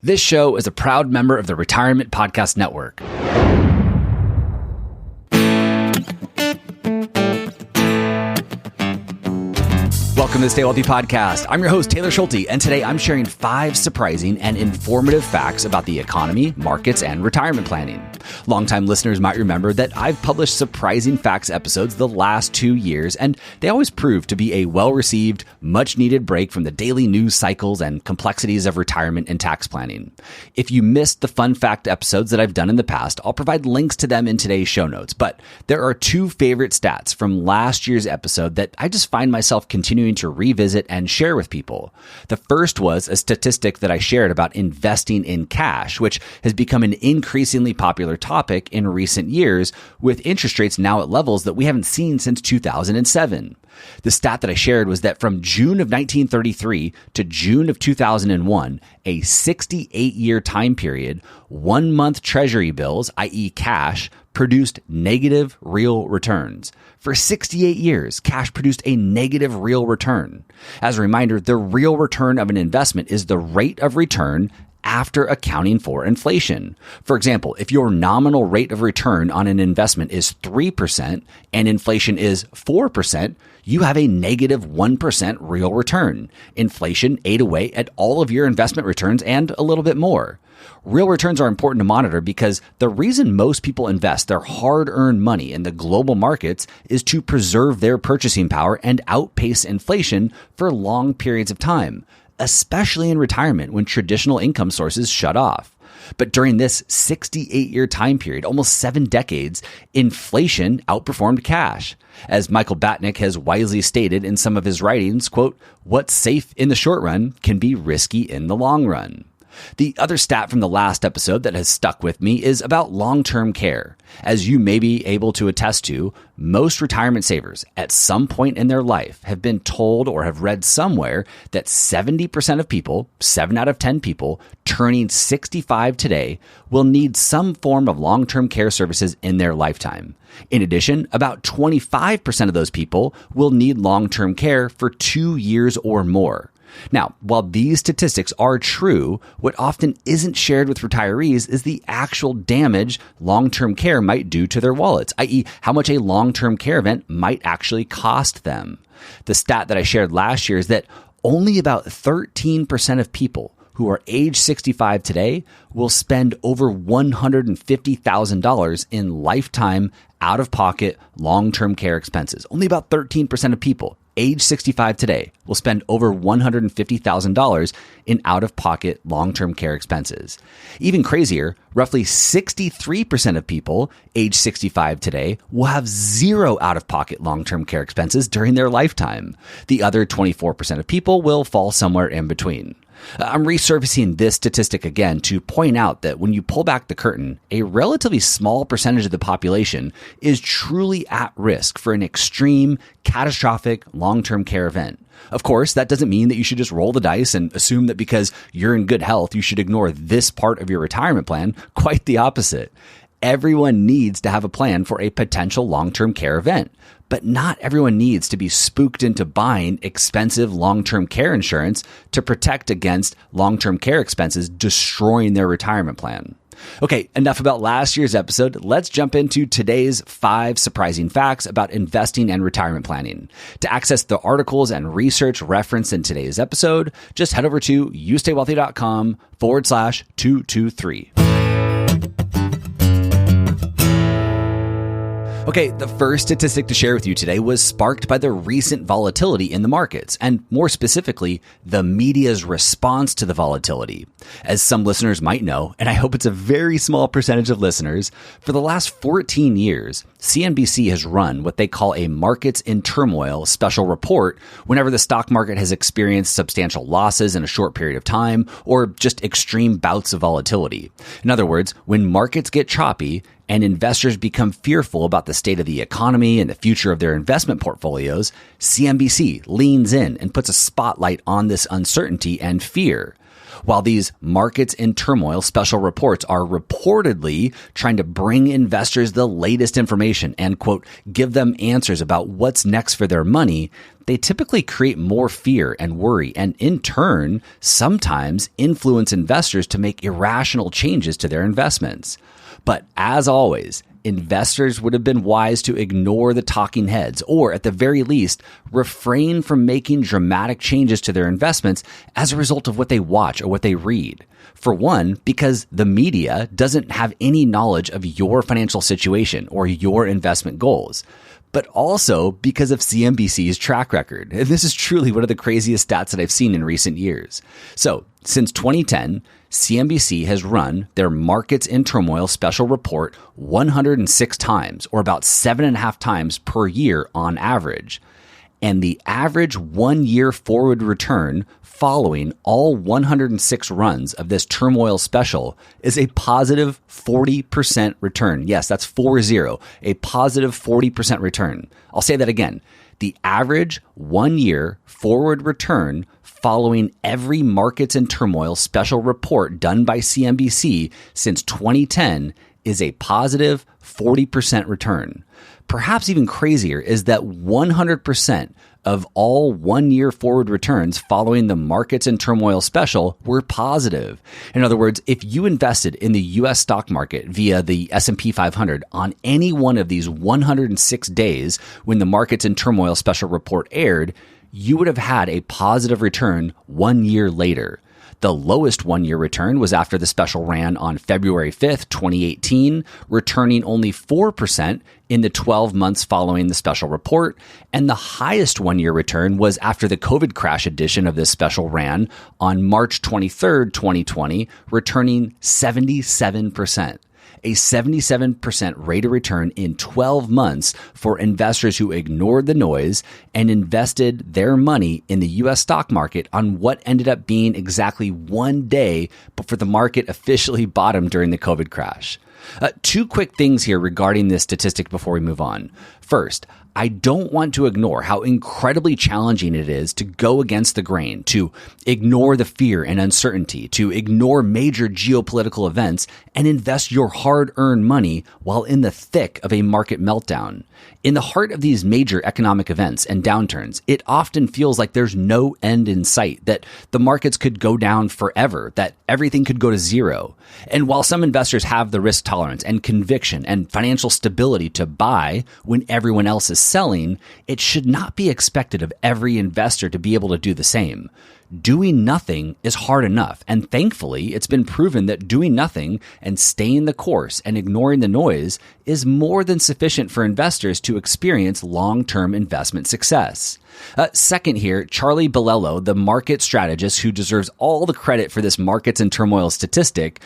This show is a proud member of the Retirement Podcast Network. Welcome to the Stay Wealthy Podcast. I'm your host, Taylor Schulte, and today I'm sharing 5 surprising and informative facts about the economy, markets, and retirement planning. Longtime listeners might remember that I've published surprising facts episodes the last 2 years, and they always prove to be a well-received, much-needed break from the daily news cycles and complexities of retirement and tax planning. If you missed the fun fact episodes that I've done in the past, I'll provide links to them in today's show notes. But there are 2 favorite stats from last year's episode that I just find myself continuing to revisit and share with people. The first was a statistic that I shared about investing in cash, which has become an increasingly popular topic in recent years, with interest rates now at levels that we haven't seen since 2007. The stat that I shared was that from June of 1933 to June of 2001, a 68-year time period, 1-month treasury bills, i.e. cash, produced negative real returns. For 68 years, cash produced a negative real return. As a reminder, the real return of an investment is the rate of return after accounting for inflation. For example, if your nominal rate of return on an investment is 3% and inflation is 4%, you have a negative 1% real return. Inflation ate away at all of your investment returns and a little bit more. Real returns are important to monitor because the reason most people invest their hard-earned money in the global markets is to preserve their purchasing power and outpace inflation for long periods of time, especially in retirement when traditional income sources shut off. But during this 68-year time period, almost 7 decades, inflation outperformed cash. As Michael Batnick has wisely stated in some of his writings, quote, "What's safe in the short run can be risky in the long run." The other stat from the last episode that has stuck with me is about long-term care. As you may be able to attest to, most retirement savers at some point in their life have been told or have read somewhere that 70% of people, 7 out of 10 people, turning 65 today will need some form of long-term care services in their lifetime. In addition, about 25% of those people will need long-term care for 2 years or more. Now, while these statistics are true, what often isn't shared with retirees is the actual damage long-term care might do to their wallets, i.e. how much a long-term care event might actually cost them. The stat that I shared last year is that only about 13% of people who are age 65 today will spend over $150,000 in lifetime out-of-pocket long-term care expenses. Only about 13% of people age 65 today will spend over $150,000 in out-of-pocket long-term care expenses. Even crazier, roughly 63% of people age 65 today will have 0 out-of-pocket long-term care expenses during their lifetime. The other 24% of people will fall somewhere in between. I'm resurfacing this statistic again to point out that when you pull back the curtain, a relatively small percentage of the population is truly at risk for an extreme, catastrophic long-term care event. Of course, that doesn't mean that you should just roll the dice and assume that because you're in good health, you should ignore this part of your retirement plan. Quite the opposite. Everyone needs to have a plan for a potential long-term care event, but not everyone needs to be spooked into buying expensive long-term care insurance to protect against long-term care expenses destroying their retirement plan. Okay, enough about last year's episode. Let's jump into today's 5 surprising facts about investing and retirement planning. To access the articles and research referenced in today's episode, just head over to youstaywealthy.com/223. Okay, the first statistic to share with you today was sparked by the recent volatility in the markets, and more specifically, the media's response to the volatility. As some listeners might know, and I hope it's a very small percentage of listeners, for the last 14 years, CNBC has run what they call a Markets in Turmoil special report whenever the stock market has experienced substantial losses in a short period of time or just extreme bouts of volatility. In other words, when markets get choppy, and investors become fearful about the state of the economy and the future of their investment portfolios, CNBC leans in and puts a spotlight on this uncertainty and fear. While these markets in turmoil special reports are reportedly trying to bring investors the latest information and, quote, give them answers about what's next for their money, they typically create more fear and worry and, in turn, sometimes influence investors to make irrational changes to their investments. But as always, investors would have been wise to ignore the talking heads, or at the very least, refrain from making dramatic changes to their investments as a result of what they watch or what they read. For one, because the media doesn't have any knowledge of your financial situation or your investment goals. But also because of CNBC's track record. And this is truly one of the craziest stats that I've seen in recent years. So, since 2010, CNBC has run their Markets in Turmoil special report 106 times, or about 7.5 times per year on average. And the average 1-year forward return following all 106 runs of this turmoil special is a positive 40% return. Yes, that's 40, a positive 40% return. I'll say that again. The average 1-year forward return following every Markets in Turmoil special report done by CNBC since 2010 is a positive 40% return. Perhaps even crazier is that 100% of all 1-year forward returns following the Markets in Turmoil special were positive. In other words, if you invested in the US stock market via the S&P 500 on any one of these 106 days when the Markets in Turmoil special report aired, you would have had a positive return 1 year later. The lowest 1-year return was after the special ran on February 5th, 2018, returning only 4% in the 12 months following the special report. And the highest 1-year return was after the COVID crash edition of this special ran on March 23rd, 2020, returning 77%. A 77% rate of return in 12 months for investors who ignored the noise and invested their money in the U.S. stock market on what ended up being exactly 1 day before the market officially bottomed during the COVID crash. Two quick things here regarding this statistic before we move on. First, I don't want to ignore how incredibly challenging it is to go against the grain, to ignore the fear and uncertainty, to ignore major geopolitical events and invest your hard-earned money while in the thick of a market meltdown. In the heart of these major economic events and downturns, it often feels like there's no end in sight, that the markets could go down forever, that everything could go to zero. And while some investors have the risk tolerance and conviction and financial stability to buy when everyone else is selling, it should not be expected of every investor to be able to do the same. Doing nothing is hard enough, and thankfully, it's been proven that doing nothing and staying the course and ignoring the noise is more than sufficient for investors to experience long-term investment success. Second here, Charlie Bilello, the market strategist who deserves all the credit for this Markets in Turmoil statistic,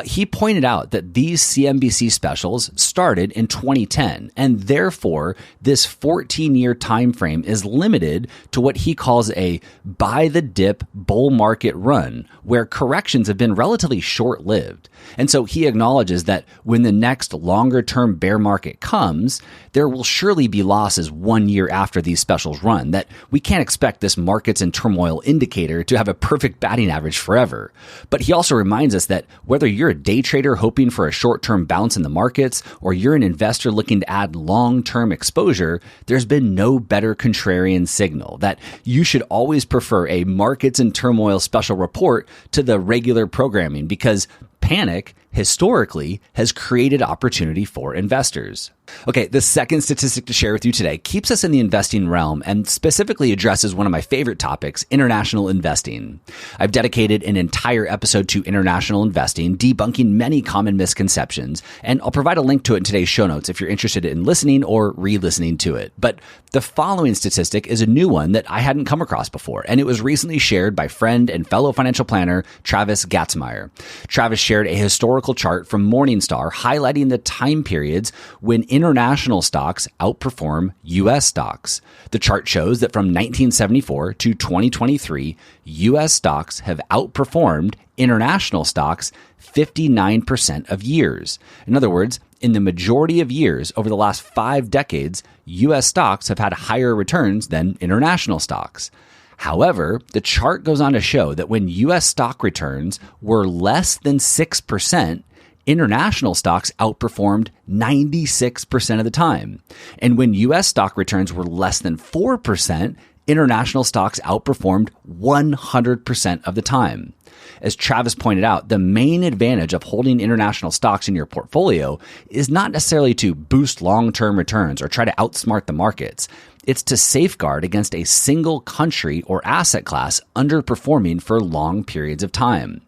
he pointed out that these CNBC specials started in 2010, and therefore this 14-year time frame is limited to what he calls a buy-the-dip bull market run, where corrections have been relatively short-lived. And so he acknowledges that when the next longer-term bear market comes, there will surely be losses 1 year after these specials run, that we can't expect this Markets in Turmoil indicator to have a perfect batting average forever. But he also reminds us that whether you're a day trader hoping for a short-term bounce in the markets, or you're an investor looking to add long-term exposure, there's been no better contrarian signal that you should always prefer a Markets in Turmoil special report to the regular programming, because panic historically has created opportunity for investors. Okay, the second statistic to share with you today keeps us in the investing realm and specifically addresses one of my favorite topics, international investing. I've dedicated an entire episode to international investing, debunking many common misconceptions, and I'll provide a link to it in today's show notes if you're interested in listening or re-listening to it. But the following statistic is a new one that I hadn't come across before, and it was recently shared by friend and fellow financial planner Travis Gatzmeier. Travis shared a historical chart from Morningstar highlighting the time periods when international stocks outperform U.S. stocks. The chart shows that from 1974 to 2023, U.S. stocks have outperformed international stocks 59% of years. In other words, in the majority of years over the last 5 decades, U.S. stocks have had higher returns than international stocks. However, the chart goes on to show that when U.S. stock returns were less than 6%, international stocks outperformed 96% of the time. And when U.S. stock returns were less than 4%, international stocks outperformed 100% of the time. As Travis pointed out, the main advantage of holding international stocks in your portfolio is not necessarily to boost long-term returns or try to outsmart the markets. It's to safeguard against a single country or asset class underperforming for long periods of time.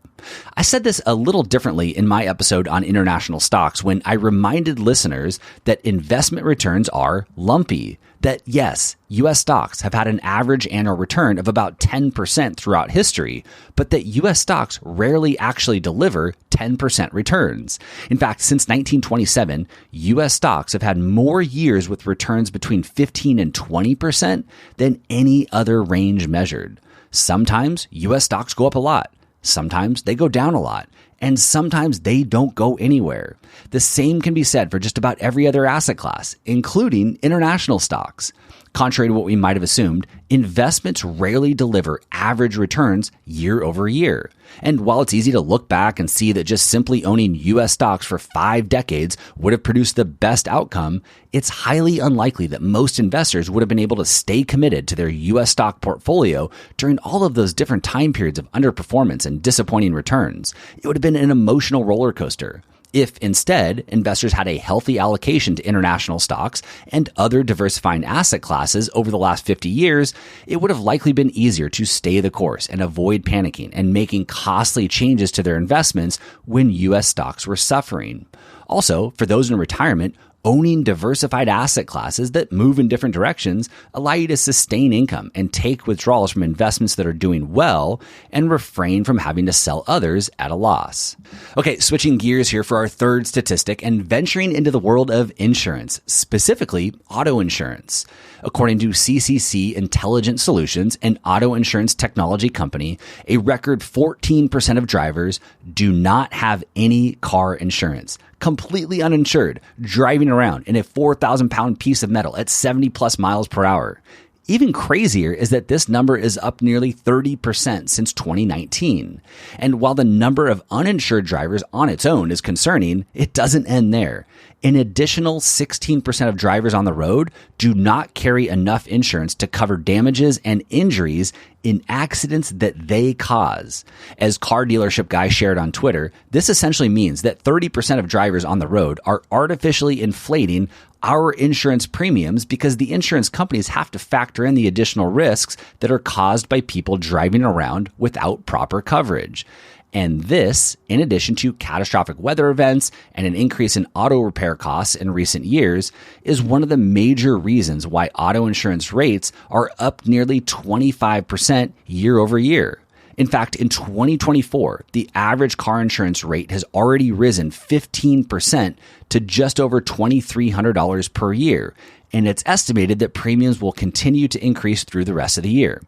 I said this a little differently in my episode on international stocks when I reminded listeners that investment returns are lumpy. That yes, U.S. stocks have had an average annual return of about 10% throughout history, but that U.S. stocks rarely actually deliver 10% returns. In fact, since 1927, U.S. stocks have had more years with returns between 15 and 20% than any other range measured. Sometimes U.S. stocks go up a lot. Sometimes they go down a lot, and sometimes they don't go anywhere. The same can be said for just about every other asset class, including international stocks. Contrary to what we might have assumed, investments rarely deliver average returns year over year. And while it's easy to look back and see that just simply owning U.S. stocks for 5 decades would have produced the best outcome, it's highly unlikely that most investors would have been able to stay committed to their U.S. stock portfolio during all of those different time periods of underperformance and disappointing returns. It would have been an emotional roller coaster. If instead, investors had a healthy allocation to international stocks and other diversifying asset classes over the last 50 years, it would have likely been easier to stay the course and avoid panicking and making costly changes to their investments when U.S. stocks were suffering. Also, for those in retirement, owning diversified asset classes that move in different directions allow you to sustain income and take withdrawals from investments that are doing well and refrain from having to sell others at a loss. Okay, switching gears here for our third statistic and venturing into the world of insurance, specifically auto insurance. According to CCC Intelligent Solutions, an auto insurance technology company, a record 14% of drivers do not have any car insurance, completely uninsured, driving around in a 4,000-pound piece of metal at 70 plus miles per hour. Even crazier is that this number is up nearly 30% since 2019. And while the number of uninsured drivers on its own is concerning, it doesn't end there. An additional 16% of drivers on the road do not carry enough insurance to cover damages and injuries in accidents that they cause. As Car Dealership Guy shared on Twitter, this essentially means that 30% of drivers on the road are artificially inflating our insurance premiums because the insurance companies have to factor in the additional risks that are caused by people driving around without proper coverage. And this, in addition to catastrophic weather events and an increase in auto repair costs in recent years, is one of the major reasons why auto insurance rates are up nearly 25% year over year. In fact, in 2024, the average car insurance rate has already risen 15% to just over $2,300 per year, and it's estimated that premiums will continue to increase through the rest of the year.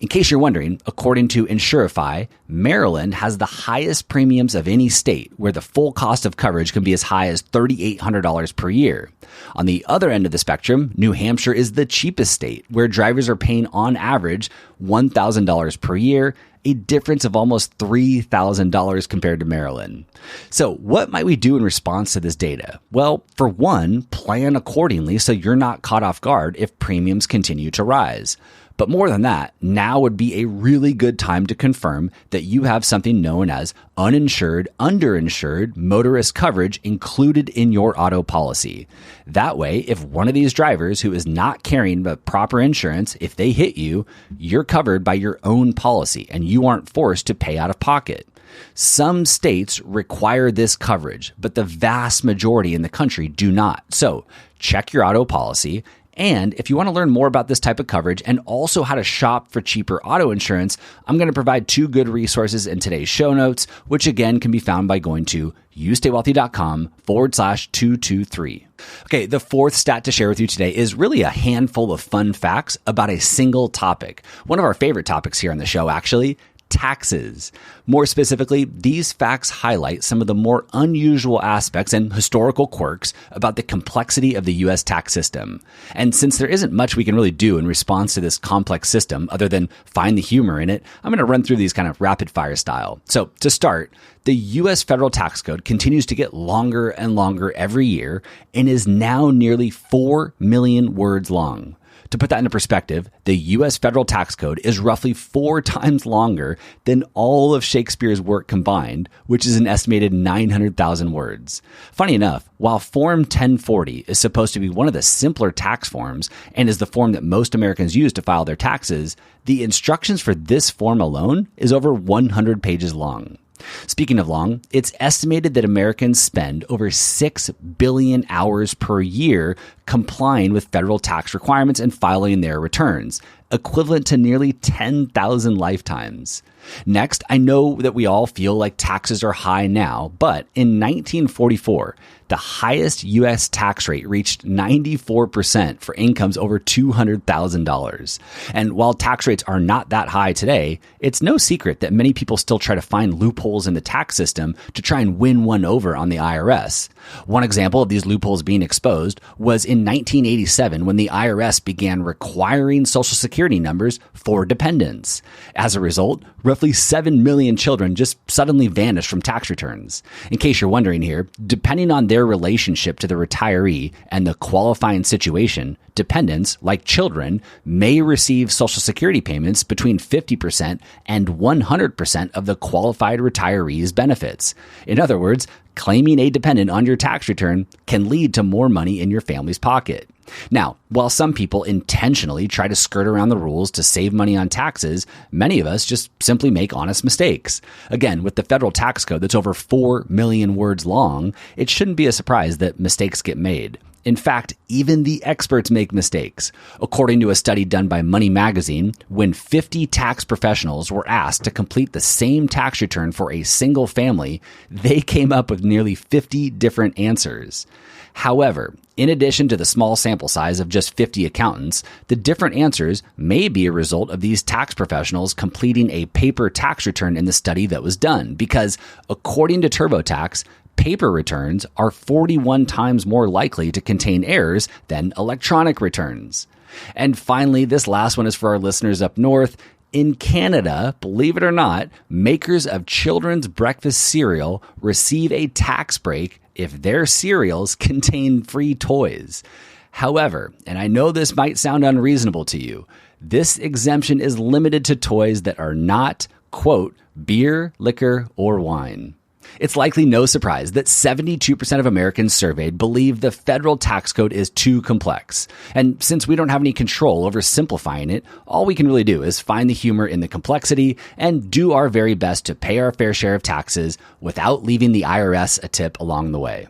In case you're wondering, according to Insurify, Maryland has the highest premiums of any state, where the full cost of coverage can be as high as $3,800 per year. On the other end of the spectrum, New Hampshire is the cheapest state, where drivers are paying on average $1,000 per year, a difference of almost $3,000 compared to Maryland. So what might we do in response to this data? Well, for one, plan accordingly so you're not caught off guard if premiums continue to rise. But more than that, now would be a really good time to confirm that you have something known as uninsured, underinsured motorist coverage included in your auto policy. That way, if one of these drivers who is not carrying the proper insurance, if they hit you, you're covered by your own policy and you aren't forced to pay out of pocket. Some states require this coverage, but the vast majority in the country do not. So check your auto policy. And if you want to learn more about this type of coverage and also how to shop for cheaper auto insurance, I'm going to provide 2 good resources in today's show notes, which again can be found by going to youstaywealthy.com/223. Okay, the fourth stat to share with you today is really a handful of fun facts about a single topic. One of our favorite topics here on the show, actually, taxes. More specifically, these facts highlight some of the more unusual aspects and historical quirks about the complexity of the U.S. tax system. And since there isn't much we can really do in response to this complex system other than find the humor in it, I'm going to run through these kind of rapid fire style. So to start, the U.S. federal tax code continues to get longer and longer every year and is now nearly 4 million words long. To put that into perspective, the U.S. federal tax code is roughly 4 times longer than all of Shakespeare's work combined, which is an estimated 900,000 words. Funny enough, while Form 1040 is supposed to be one of the simpler tax forms and is the form that most Americans use to file their taxes, the instructions for this form alone is over 100 pages long. Speaking of long, it's estimated that Americans spend over 6 billion hours per year complying with federal tax requirements and filing their returns, equivalent to nearly 10,000 lifetimes. Next, I know that we all feel like taxes are high now, but in 1944, the highest U.S. tax rate reached 94% for incomes over $200,000. And while tax rates are not that high today, it's no secret that many people still try to find loopholes in the tax system to try and win one over on the IRS. One example of these loopholes being exposed was in 1987 when the IRS began requiring Social Security numbers for dependents. As a result, roughly 7 million children just suddenly vanished from tax returns. In case you're wondering here, depending on their relationship to the retiree and the qualifying situation, dependents, like children, may receive Social Security payments between 50% and 100% of the qualified retiree's benefits. In other words, claiming a dependent on your tax return can lead to more money in your family's pocket. Now, while some people intentionally try to skirt around the rules to save money on taxes, many of us just simply make honest mistakes. Again, with the federal tax code that's over 4 million words long, it shouldn't be a surprise that mistakes get made. In fact, even the experts make mistakes. According to a study done by Money Magazine, when 50 tax professionals were asked to complete the same tax return for a single family, they came up with nearly 50 different answers. However, in addition to the small sample size of just 50 accountants, the different answers may be a result of these tax professionals completing a paper tax return in the study that was done, because according to TurboTax, paper returns are 41 times more likely to contain errors than electronic returns. And finally, this last one is for our listeners up north. In Canada, believe it or not, makers of children's breakfast cereal receive a tax break if their cereals contain free toys. However, and I know this might sound unreasonable to you, this exemption is limited to toys that are not, quote, beer, liquor, or wine. It's likely no surprise that 72% of Americans surveyed believe the federal tax code is too complex. And since we don't have any control over simplifying it, all we can really do is find the humor in the complexity and do our very best to pay our fair share of taxes without leaving the IRS a tip along the way.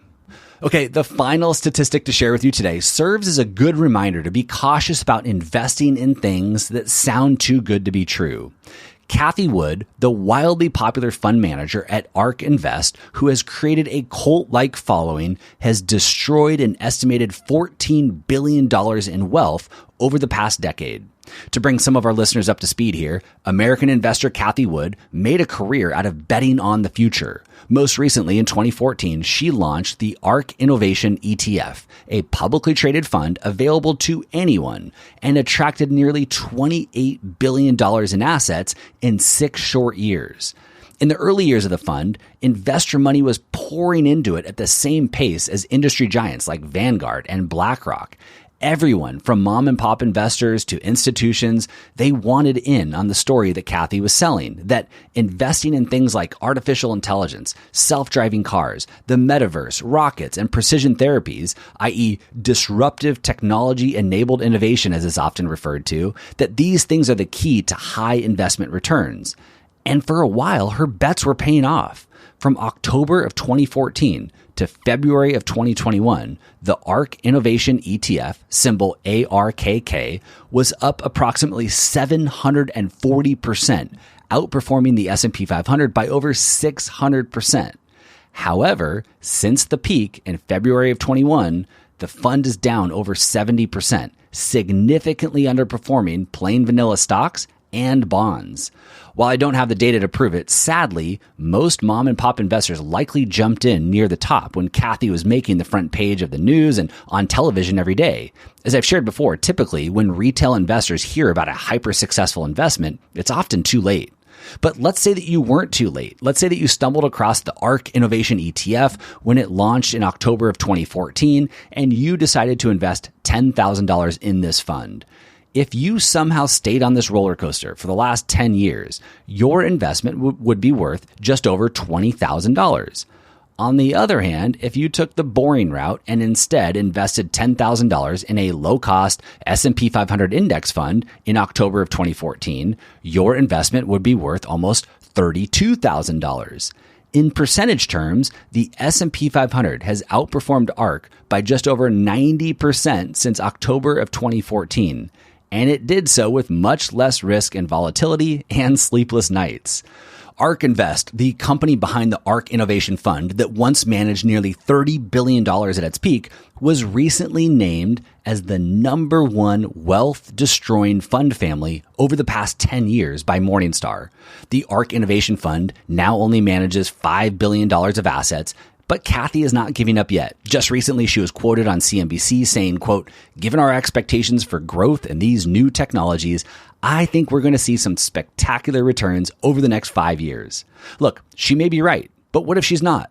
Okay, the final statistic to share with you today serves as a good reminder to be cautious about investing in things that sound too good to be true. Cathie Wood, the wildly popular fund manager at ARK Invest, who has created a cult-like following, has destroyed an estimated $14 billion in wealth over the past decade. To bring some of our listeners up to speed here, American investor Cathie Wood made a career out of betting on the future. Most recently, in 2014, she launched the ARK Innovation ETF, a publicly traded fund available to anyone, and attracted nearly $28 billion in assets in 6 short years. In the early years of the fund, investor money was pouring into it at the same pace as industry giants like Vanguard and BlackRock. Everyone from mom and pop investors to institutions, they wanted in on the story that Cathie was selling, that investing in things like artificial intelligence, self-driving cars, the metaverse, rockets, and precision therapies, i.e. disruptive technology-enabled innovation as is often referred to, that these things are the key to high investment returns. And for a while, her bets were paying off. From October of 2014 to February of 2021, the ARK Innovation ETF, symbol ARKK, was up approximately 740%, outperforming the S&P 500 by over 600%. However, since the peak in February of 21, the fund is down over 70%, significantly underperforming plain vanilla stocks and bonds. While I don't have the data to prove it, sadly, most mom and pop investors likely jumped in near the top when Kathy was making the front page of the news and on television every day. As I've shared before, typically when retail investors hear about a hyper-successful investment, it's often too late. But let's say that you weren't too late. Let's say that you stumbled across the ARK Innovation ETF when it launched in October of 2014, and you decided to invest $10,000 in this fund. If you somehow stayed on this roller coaster for the last 10 years, your investment would be worth just over $20,000. On the other hand, if you took the boring route and instead invested $10,000 in a low-cost S&P 500 index fund in October of 2014, your investment would be worth almost $32,000. In percentage terms, the S&P 500 has outperformed ARK by just over 90% since October of 2014. And it did so with much less risk and volatility and sleepless nights. ARK Invest, the company behind the ARK Innovation Fund that once managed nearly $30 billion at its peak, was recently named as the #1 wealth-destroying fund family over the past 10 years by Morningstar. The ARK Innovation Fund now only manages $5 billion of assets, but Kathy is not giving up yet. Just recently, she was quoted on CNBC saying, quote, "Given our expectations for growth in these new technologies, I think we're going to see some spectacular returns over the next 5 years." Look, she may be right, but what if she's not?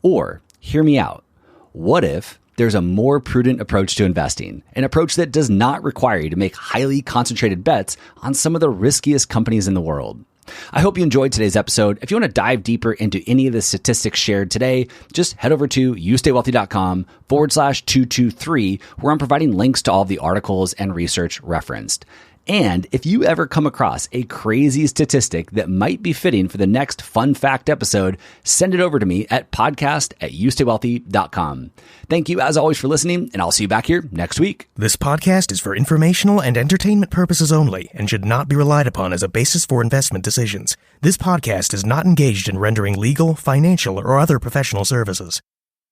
Or, hear me out, what if there's a more prudent approach to investing, an approach that does not require you to make highly concentrated bets on some of the riskiest companies in the world? I hope you enjoyed today's episode. If you want to dive deeper into any of the statistics shared today, just head over to youstaywealthy.com/223, where I'm providing links to all of the articles and research referenced. And if you ever come across a crazy statistic that might be fitting for the next fun fact episode, send it over to me at podcast@youstaywealthy.com. Thank you as always for listening, and I'll see you back here next week. This podcast is for informational and entertainment purposes only and should not be relied upon as a basis for investment decisions. This podcast is not engaged in rendering legal, financial, or other professional services.